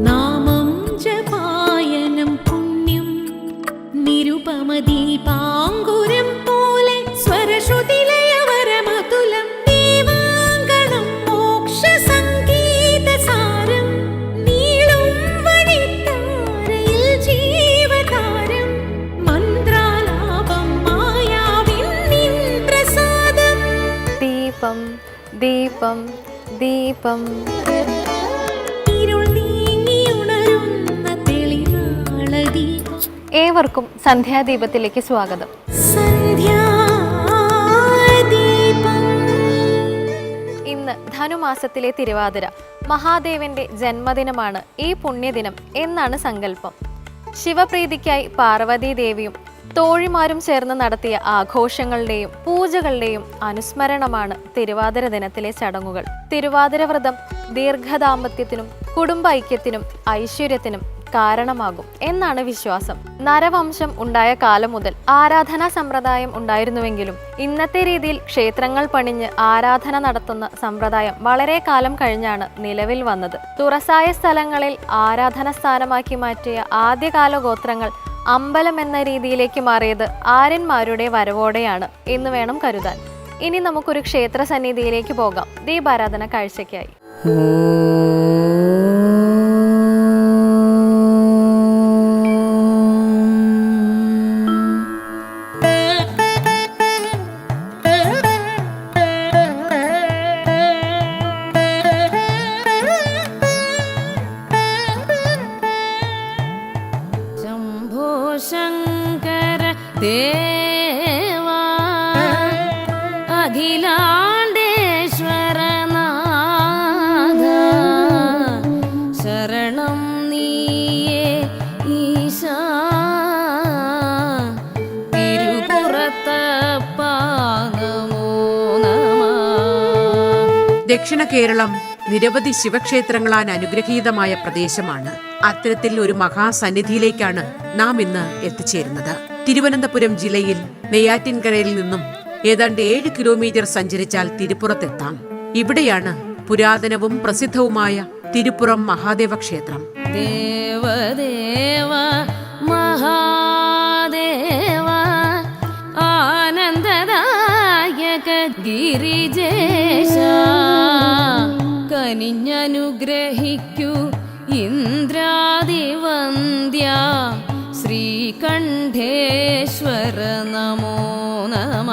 നാമം ജപായനം പുണ്യം നിരുപമദീപാങ്കുരം പോലെ സ്വരശ്രുതിലയവരമതുലം ദീവാങ്കണം മോക്ഷസംഗീതസാരം നീളും വഴിത്താരയിൽ ജീവതാരം മന്ത്രാലാപം മായാവിൻ നിൻ പ്രസാദം. ദീപം ദീപം ദീപം. ഏവർക്കും സന്ധ്യാദീപത്തിലേക്ക് സ്വാഗതം. ഇന്ന് ധനുമാസത്തിലെ തിരുവാതിര, മഹാദേവന്റെ ജന്മദിനമാണ് ഈ പുണ്യദിനം എന്നാണ് സങ്കല്പം. ശിവപ്രീതിക്കായി പാർവതീ ദേവിയും തോഴിമാരും ചേർന്ന് നടത്തിയ ആഘോഷങ്ങളുടെയും പൂജകളുടെയും അനുസ്മരണമാണ് തിരുവാതിര ദിനത്തിലെ ചടങ്ങുകൾ. തിരുവാതിര വ്രതം ദീർഘദാമ്പത്യത്തിനും കുടുംബ ഐക്യത്തിനും ഐശ്വര്യത്തിനും കാരണമാകും എന്നാണ് വിശ്വാസം. നരവംശം ഉണ്ടായ കാലം മുതൽ ആരാധനാ സമ്പ്രദായം ഉണ്ടായിരുന്നുവെങ്കിലും ഇന്നത്തെ രീതിയിൽ ക്ഷേത്രങ്ങൾ പണിഞ്ഞ് ആരാധന നടത്തുന്ന സമ്പ്രദായം വളരെ കാലം കഴിഞ്ഞാണ് നിലവിൽ വന്നത്. തുറസായ സ്ഥലങ്ങളിൽ ആരാധന സ്ഥാനമാക്കി മാറ്റിയ ആദ്യകാല ഗോത്രങ്ങൾ അമ്പലം എന്ന രീതിയിലേക്ക് മാറിയത് ആര്യന്മാരുടെ വരവോടെയാണ് എന്ന് വേണം കരുതാൻ. ഇനി നമുക്കൊരു ക്ഷേത്ര സന്നിധിയിലേക്ക് പോകാം ദീപാരാധന കാഴ്ചയ്ക്കായി. ശങ്കര ദേവാ അഖിലാണ്ടേശ്വരനാഥ ശരണം നീയേ ഈശാ തിരുപുറത്തപ്പ നമോ നമഃ. ദക്ഷിണ കേരളം നിരവധി ശിവക്ഷേത്രങ്ങളാൽ അനുഗ്രഹീതമായ പ്രദേശമാണ്. അത്തരത്തിൽ ഒരു മഹാസന്നിധിയിലേക്കാണ് നാം ഇന്ന് എത്തിച്ചേരുന്നത്. തിരുവനന്തപുരം ജില്ലയിൽ നെയ്യാറ്റിൻകരയിൽ നിന്നും ഏതാണ്ട് 7 കിലോമീറ്റർ സഞ്ചരിച്ചാൽ തിരുപ്പുറത്തെത്താം. ഇവിടെയാണ് പുരാതനവും പ്രസിദ്ധവുമായ തിരുപ്പുറം മഹാദേവ ക്ഷേത്രം. ദേവദേവ മഹാദേവ ആനന്ദദായക ഗിരിജേശ കനിഞ്ഞനുഗ്രഹിക്കൂ ഇന്ദ്രാദിവന്ദ്യ ശ്രീകണ്ഠേശ്വര നമോ നമഃ.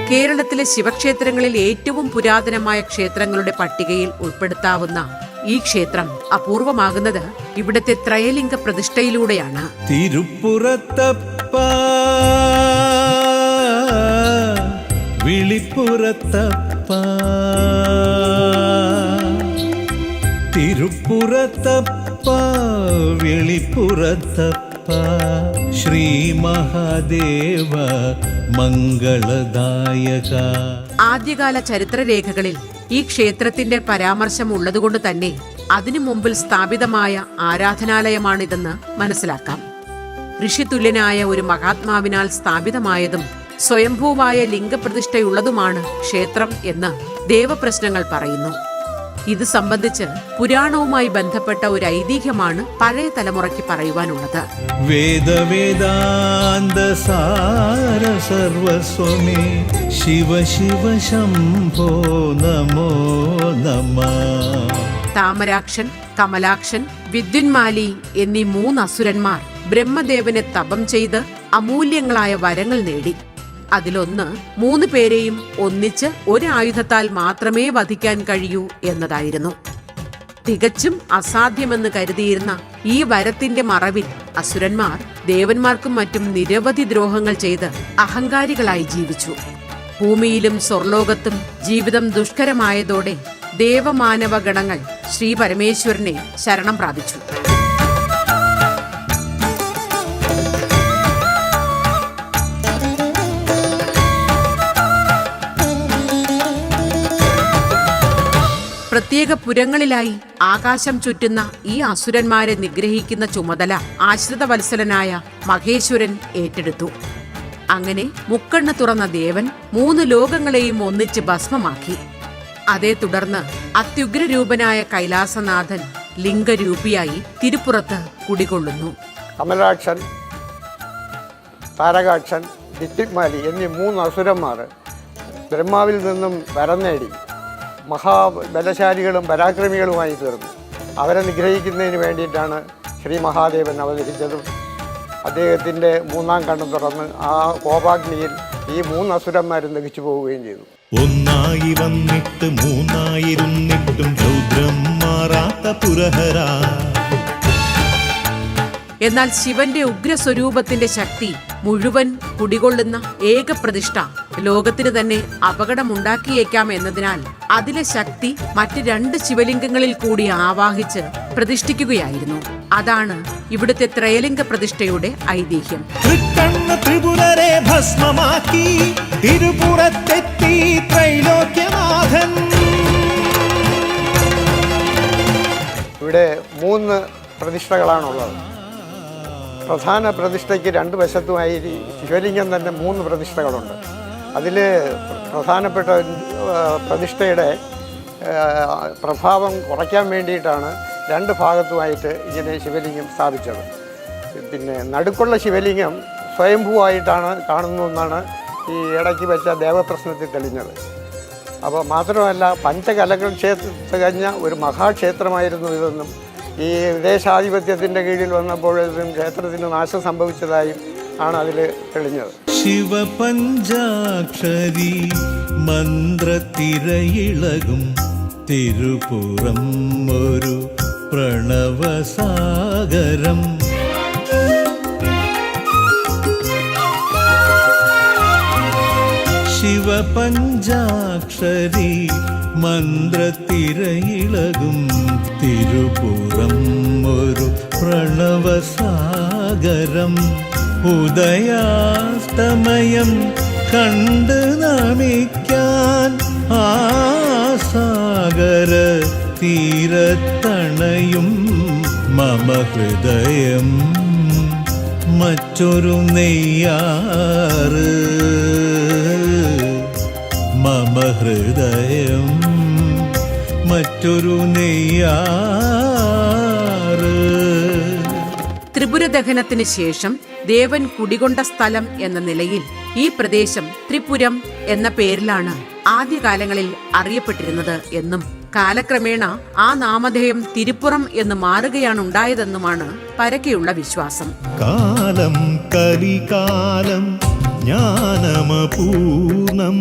കേരളത്തിലെ ശിവക്ഷേത്രങ്ങളിൽ ഏറ്റവും പുരാതനമായ ക്ഷേത്രങ്ങളുടെ പട്ടികയിൽ ഉൾപ്പെടുത്താവുന്ന ഈ ക്ഷേത്രം അപൂർവമാകുന്നത് ഇവിടുത്തെ ത്രയലിംഗ പ്രതിഷ്ഠയിലൂടെയാണ്. തിരുപ്പുറത്തപ്പ വിളിപ്പുറത്തപ്പ തിരുപ്പുറത്തപ്പ വെളിപ്പുറത്തപ്പ ശ്രീ മഹാദേവ മംഗളദായക. ആദ്യകാല ചരിത്രരേഖകളിൽ ഈ ക്ഷേത്രത്തിന്റെ പരാമർശം ഉള്ളതുകൊണ്ട് തന്നെ അതിനു മുമ്പിൽ സ്ഥാപിതമായ ആരാധനാലയമാണിതെന്ന് മനസ്സിലാക്കാം. ഋഷിതുല്യനായ ഒരു മഹാത്മാവിനാൽ സ്ഥാപിതമായതും സ്വയംഭൂവായ ലിംഗപ്രതിഷ്ഠയുള്ളതുമാണ് ക്ഷേത്രം എന്ന് ദേവപ്രശ്നങ്ങൾ പറയുന്നു. ഇത് സംബന്ധിച്ച് പുരാണവുമായി ബന്ധപ്പെട്ട ഒരു ഐതിഹ്യമാണ് പഴയ തലമുറയ്ക്ക് പറയുവാനുള്ളത്. വേദവേദാന്ത സാര സർവസ്വമേ ശിവ ശിവ ശംഭോ നമോ നമഃ. താമരാക്ഷൻ, കമലാക്ഷൻ, വിദ്യുന്മാലി എന്നീ 3 അസുരന്മാർ ബ്രഹ്മദേവനെ തപം ചെയ്ത് അമൂല്യങ്ങളായ വരങ്ങൾ നേടി. അതിലൊന്ന് 3 പേരെയും ഒന്നിച്ച് ഒരു ആയുധത്താൽ മാത്രമേ വധിക്കാൻ കഴിയൂ എന്നതായിരുന്നു. തികച്ചും അസാധ്യമെന്ന് കരുതിയിരുന്ന ഈ വരത്തിന്റെ മറവിൽ അസുരന്മാർ ദേവന്മാർക്കും മറ്റും നിരവധി ദ്രോഹങ്ങൾ ചെയ്ത് അഹങ്കാരികളായി ജീവിച്ചു. ഭൂമിയിലും സ്വർലോകത്തും ജീവിതം ദുഷ്കരമായതോടെ ദേവമാനവ ഗണങ്ങൾ ശ്രീ പരമേശ്വരനെ ശരണം പ്രാപിച്ചു. പ്രത്യേക പുരങ്ങളിലായി ആകാശം ചുറ്റുന്ന ഈ അസുരന്മാരെ നിഗ്രഹിക്കുന്ന ചുമതല ആശ്രിതവത്സലനായ മഹേശ്വരൻ ഏറ്റെടുത്തു. അങ്ങനെ മുക്കണ്ണ് തുറന്ന ദേവൻ 3 ലോകങ്ങളെയും ഒന്നിച്ച് ഭസ്മമാക്കി. അതേ തുടർന്ന് അത്യുഗ്രരൂപനായ കൈലാസനാഥൻ ലിംഗരൂപിയായി തിരുപ്പുറത്ത് കുടികൊള്ളുന്നു. കമലാക്ഷൻ, താരകാക്ഷൻ, ദിത്തിമാലി എന്നീ 3 അസുരന്മാർ ബ്രഹ്മാവിൽ നിന്നും വരം നേടി മഹാബലശാലികളും പരാക്രമികളുമായി തീർന്നു. അവരെ നിഗ്രഹിക്കുന്നതിന് വേണ്ടിയിട്ടാണ് ശ്രീ മഹാദേവൻ അവതരിച്ചതും അദ്ദേഹത്തിൻ്റെ 3-ാം കണ്ണ് തുറന്ന് ആ കോപാഗ്നിയിൽ ഈ 3 അസുരന്മാരും ദഹിച്ചു പോവുകയും ചെയ്തു. ഒന്നായി വന്നിട്ട് മൂന്നായിരുന്നിട്ടും രൗദ്രം മാറാത്ത പുരഹരാ. എന്നാൽ ശിവന്റെ ഉഗ്രസ്വരൂപത്തിന്റെ ശക്തി മുഴുവൻ കുടികൊള്ളുന്ന ഏകപ്രതിഷ്ഠ ലോകത്തിന് തന്നെ അപകടമുണ്ടാക്കിയേക്കാം എന്നതിനാൽ അതിലെ ശക്തി മറ്റ് 2 ശിവലിംഗങ്ങളിൽ കൂടി ആവാഹിച്ച് പ്രതിഷ്ഠിക്കുകയായിരുന്നു. അതാണ് ഇവിടുത്തെ ത്രയലിംഗ പ്രതിഷ്ഠയുടെ ഐതിഹ്യം. തൃക്കണ്ണ് ത്രിപുരരെ ഭസ്മമാക്കി തിരുപുറത്തെത്തി ത്രൈലോക്യനാഥൻ. ഇവിടെ 3 പ്രതിഷ്ഠകളാണുള്ളത്. പ്രധാന പ്രതിഷ്ഠയ്ക്ക് 2 വശത്തുമായി ശിവലിംഗം തന്നെ 3 പ്രതിഷ്ഠകളുണ്ട്. അതിൽ പ്രധാനപ്പെട്ട പ്രതിഷ്ഠയുടെ പ്രഭാവം കുറയ്ക്കാൻ വേണ്ടിയിട്ടാണ് 2 ഭാഗത്തുമായിട്ട് ഇങ്ങനെ ശിവലിംഗം സ്ഥാപിച്ചത്. പിന്നെ നടുക്കുള്ള ശിവലിംഗം സ്വയംഭൂവായിട്ടാണ് കാണുന്നതെന്നാണ് ഈ ഇടയ്ക്ക് വെച്ച ദേവപ്രശ്നത്തിൽ തെളിഞ്ഞത്. അപ്പോൾ മാത്രമല്ല പഞ്ചകലകൾ തികഞ്ഞ ഒരു മഹാക്ഷേത്രമായിരുന്നു ഇതെന്നും ഈ വിദേശാധിപത്യത്തിൻ്റെ കീഴിൽ വന്നപ്പോഴേക്കും ക്ഷേത്രത്തിന് നാശം സംഭവിച്ചതായും ആണ് അതിൽ തെളിഞ്ഞത്. ശിവപഞ്ചാക്ഷരി മന്ത്രത്തിരയിളകും തിരുപുറം ഒരു പ്രണവസാഗരം. ശിവപഞ്ചാക്ഷരി മന്ത്രത്തിരയിളകും തിരുപുറം ഒരു പ്രണവസാഗരം. ഉദയാസ്തമയം കണ്ട് നമിക്കാൻ ആ സാഗര തീരത്തണയും മമ ഹൃദയം മറ്റൊരു നെയ്യാറ്. മമ ഹൃദയം മറ്റൊരു നെയ്യാറ്. ത്രിപുരദഹനത്തിന് ശേഷം ദേവൻ കുടികൊണ്ട സ്ഥലം എന്ന നിലയിൽ ഈ പ്രദേശം ത്രിപുരം എന്ന പേരിലാണ് ആദ്യകാലങ്ങളിൽ അറിയപ്പെട്ടിരുന്നത് എന്നും കാലക്രമേണ ആ നാമധേയം തിരുപ്പുറം എന്ന് മാറുകയാണുണ്ടായതെന്നുമാണ് പരക്കെയുള്ള വിശ്വാസം. കാലം കലികാലം ജ്ഞാനമപൂർണം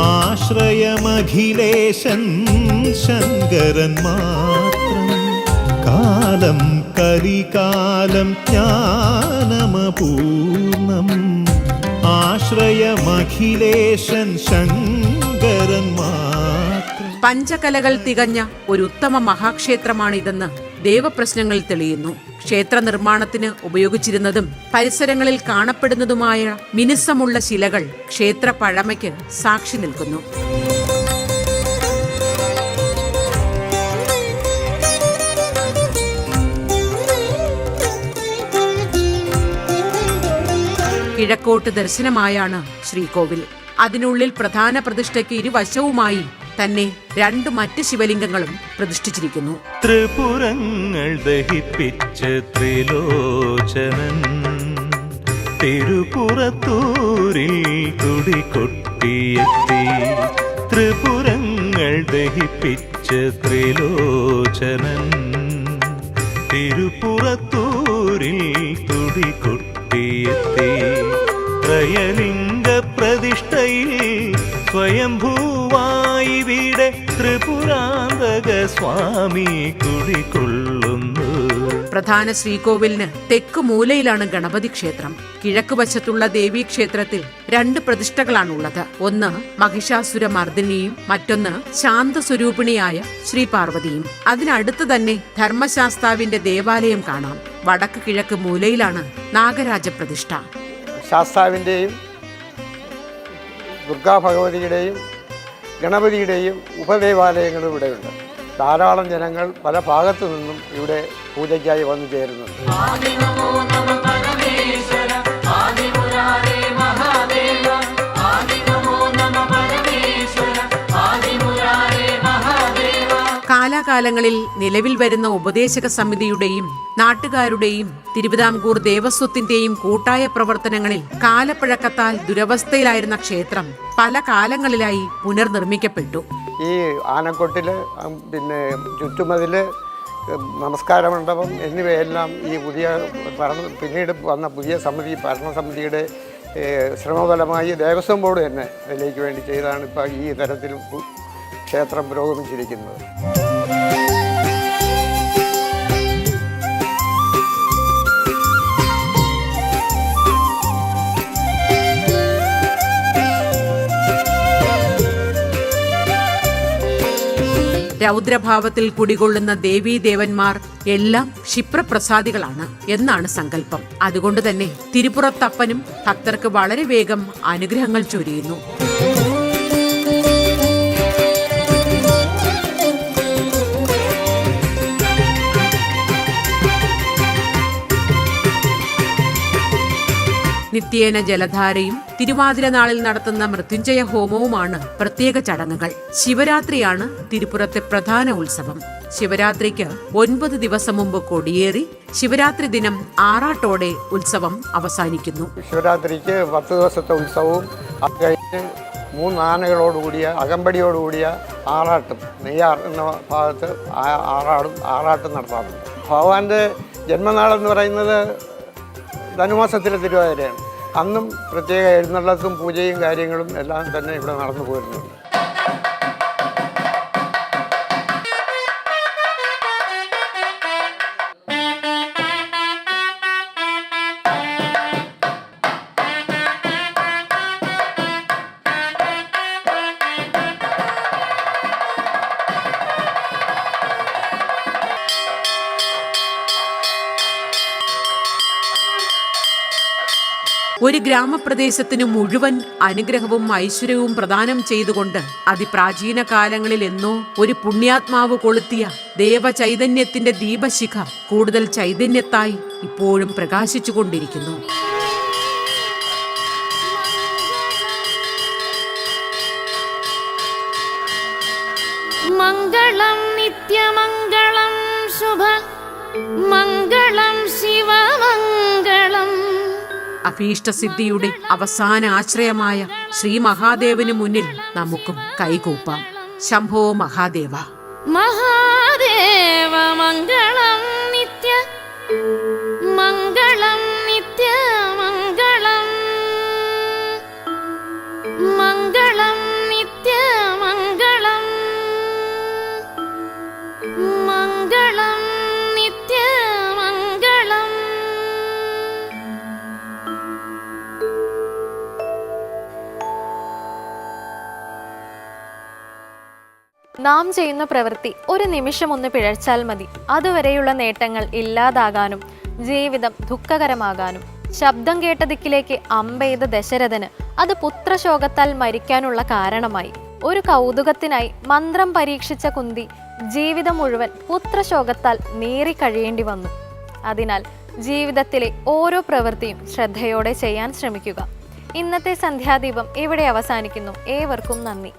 ആശ്രയമഖിലേശൻ ശങ്കരൻ മാത്രം. കാലം കലികാലം ജ്ഞാനമപൂർണം ആശ്രയമഖിലേശൻ ശങ്കരൻ മാത്രം. പഞ്ചകലകൾ തികഞ്ഞ ഒരു ഉത്തമ മഹാക്ഷേത്രമാണിതെന്ന് ദേവപ്രശ്നങ്ങൾ തെളിയുന്നു. ക്ഷേത്ര നിർമ്മാണത്തിന് ഉപയോഗിച്ചിരുന്നതും പരിസരങ്ങളിൽ കാണപ്പെടുന്നതുമായ മിനുസമുള്ള ശിലകൾ ക്ഷേത്ര പഴമയ്ക്ക് സാക്ഷി നിൽക്കുന്നു. കിഴക്കോട്ട് ദർശനമായാണ് ശ്രീകോവിൽ. അതിനുള്ളിൽ പ്രധാന പ്രതിഷ്ഠയ്ക്ക് ഇരുവശവുമായി തന്നെ 2 മറ്റ് ശിവലിംഗങ്ങളും പ്രതിഷ്ഠിച്ചിരിക്കുന്നു. ത്രിപുരങ്ങൾ ദഹിപ്പിച്ച ത്രിലോചനൻ തിരുപുറത്തൂരിൽ തുടികൊട്ടിയെത്തി. ത്രിപുരങ്ങൾ ദഹിപ്പിച്ച ത്രിലോചനൻ തിരുപുറത്തൂരിൽ തുടികൊട്ടിയെത്തി. ത്രയലിംഗ പ്രതിഷ്ഠയിൽ സ്വയംഭൂവായി വീടെ ത്രിപുരാന്തക സ്വാമി കുടികൊള്ളുന്നു. പ്രധാന ശ്രീകോവിലിന് തെക്ക് മൂലയിലാണ് ഗണപതി ക്ഷേത്രം. കിഴക്കുവശത്തുള്ള ദേവീക്ഷേത്രത്തിൽ 2 പ്രതിഷ്ഠകളാണുള്ളത്. ഒന്ന് മഹിഷാസുരമർദ്ദിനിയും മറ്റൊന്ന് ശാന്തസ്വരൂപിണിയായ ശ്രീ പാർവതിയും. അതിനടുത്ത് തന്നെ ധർമ്മശാസ്താവിന്റെ ദേവാലയം കാണാം. വടക്ക് കിഴക്ക് മൂലയിലാണ് നാഗരാജ പ്രതിഷ്ഠ. ശാസ്താവിൻ്റെയും ദുർഗാ ഭഗവതിയുടെയും ഗണപതിയുടെയും ഉപദേവാലയങ്ങളും ഇവിടെയുണ്ട്. ധാരാളം ജനങ്ങൾ പല ഭാഗത്തു നിന്നും ഇവിടെ പൂജയ്ക്കായി വന്നു ചേരുന്നുണ്ട്. കാലാകാല കാലങ്ങളിൽ നിലവിൽ വരുന്ന ഉപദേശക സമിതിയുടെയും നാട്ടുകാരുടെയും തിരുവിതാംകൂർ ദേവസ്വത്തിന്റെയും കൂട്ടായ പ്രവർത്തനങ്ങളിൽ കാലപ്പഴക്കത്താൽ ദുരവസ്ഥയിലായിരുന്ന ക്ഷേത്രം പല കാലങ്ങളിലായി പുനർനിർമ്മിക്കപ്പെട്ടു. ഈ ആനക്കൊട്ടിൽ പിന്നെ ചുറ്റുമതില് നമസ്കാര മണ്ഡപം എന്നിവയെല്ലാം ഈ പിന്നീട് വന്ന പുതിയ ഭരണസമിതിയുടെ ശ്രമഫലമായി ദേവസ്വം ബോർഡ് തന്നെ അതിലേക്ക് വേണ്ടി ചെയ്താണ് ഇപ്പോൾ ഈ തരത്തിൽ ക്ഷേത്രം പുരോഗമിച്ചിരിക്കുന്നത്. രൗദ്രഭാവത്തിൽ കുടികൊള്ളുന്ന ദേവീദേവന്മാർ എല്ലാം ക്ഷിപ്രപ്രസാദികളാണ് എന്നാണ് സങ്കല്പം. അതുകൊണ്ട് തന്നെ തിരുപ്പുറത്തപ്പനും ഭക്തർക്ക് വളരെ വേഗം അനുഗ്രഹങ്ങൾ ചൊരിയുന്നു. നിത്യേന ജലധാരയും തിരുവാതിര നാളിൽ നടത്തുന്ന മൃത്യുഞ്ജയ ഹോമവുമാണ് പ്രത്യേക ചടങ്ങുകൾ. ശിവരാത്രിയാണ് തിരുപ്പുറത്തെ പ്രധാന ഉത്സവം. ശിവരാത്രിക്ക് 9 ദിവസം മുമ്പ് കൊടിയേറി ശിവരാത്രി ദിനം ആറാട്ടോടെ ഉത്സവം അവസാനിക്കുന്നു. ശിവരാത്രിക്ക് 10 ദിവസത്തെ ഉത്സവവും അത് കഴിഞ്ഞ് 3 ആനകളോടുകൂടിയ അകമ്പടിയോടുകൂടിയ ആറാട്ടും നെയ്യാർ എന്ന ഭാഗത്ത് ആറാട്ടും നടത്താറുണ്ട്. ഭഗവാന്റെ ജന്മനാളെന്ന് പറയുന്നത് ധനുമാസത്തിലെ തിരുവാതിരയാണ്. അന്നും പ്രത്യേക എഴുന്നള്ളത്തും പൂജയും കാര്യങ്ങളും എല്ലാം തന്നെ ഇവിടെ നടന്നു പോരുന്നുണ്ട്. ഒരു ഗ്രാമപ്രദേശത്തിന് മുഴുവൻ അനുഗ്രഹവും ഐശ്വര്യവും പ്രദാനം ചെയ്തുകൊണ്ട് അതിപ്രാചീന കാലങ്ങളിൽ എന്നോ ഒരു പുണ്യാത്മാവ് കൊളുത്തിയ ദേവചൈതന്യത്തിന്റെ ദീപശിഖ കൂടുതൽ ചൈതന്യത്തായി ഇപ്പോഴും പ്രകാശിച്ചുകൊണ്ടിരിക്കുന്നു. മംഗളം നിത്യമംഗളം ശുഭ മംഗളം ശിവമംഗളം. അഭീഷ്ടസിദ്ധിയുടെ അവസാന ആശ്രയമായ ശ്രീ മഹാദേവന് മുന്നിൽ നമുക്കും കൈകൂപ്പാം. ശംഭോ മഹാദേവ. മഹാദേവ മംഗളം നിത്യ മംഗളം നിത്യമംഗളം മംഗളം നിത്യമംഗളം മംഗളം നിത്യമംഗളം. നാം ചെയ്യുന്ന പ്രവൃത്തി ഒരു നിമിഷം ഒന്ന് പിഴച്ചാൽ മതി അതുവരെയുള്ള നേട്ടങ്ങൾ ഇല്ലാതാകാനും ജീവിതം ദുഃഖകരമാകാനും. ശബ്ദം കേട്ട ദിക്കിലേക്ക് അമ്പെയ്ത ദശരഥന് അത് പുത്രശോകത്താൽ മരിക്കാനുള്ള കാരണമായി. ഒരു കൗതുകത്തിനായി മന്ത്രം പരീക്ഷിച്ച കുന്തി ജീവിതം മുഴുവൻ പുത്രശോകത്താൽ നീറി കഴിയേണ്ടി വന്നു. അതിനാൽ ജീവിതത്തിലെ ഓരോ പ്രവൃത്തിയും ശ്രദ്ധയോടെ ചെയ്യാൻ ശ്രമിക്കുക. ഇന്നത്തെ സന്ധ്യാദീപം ഇവിടെ അവസാനിക്കുന്നു. ഏവർക്കും നന്ദി.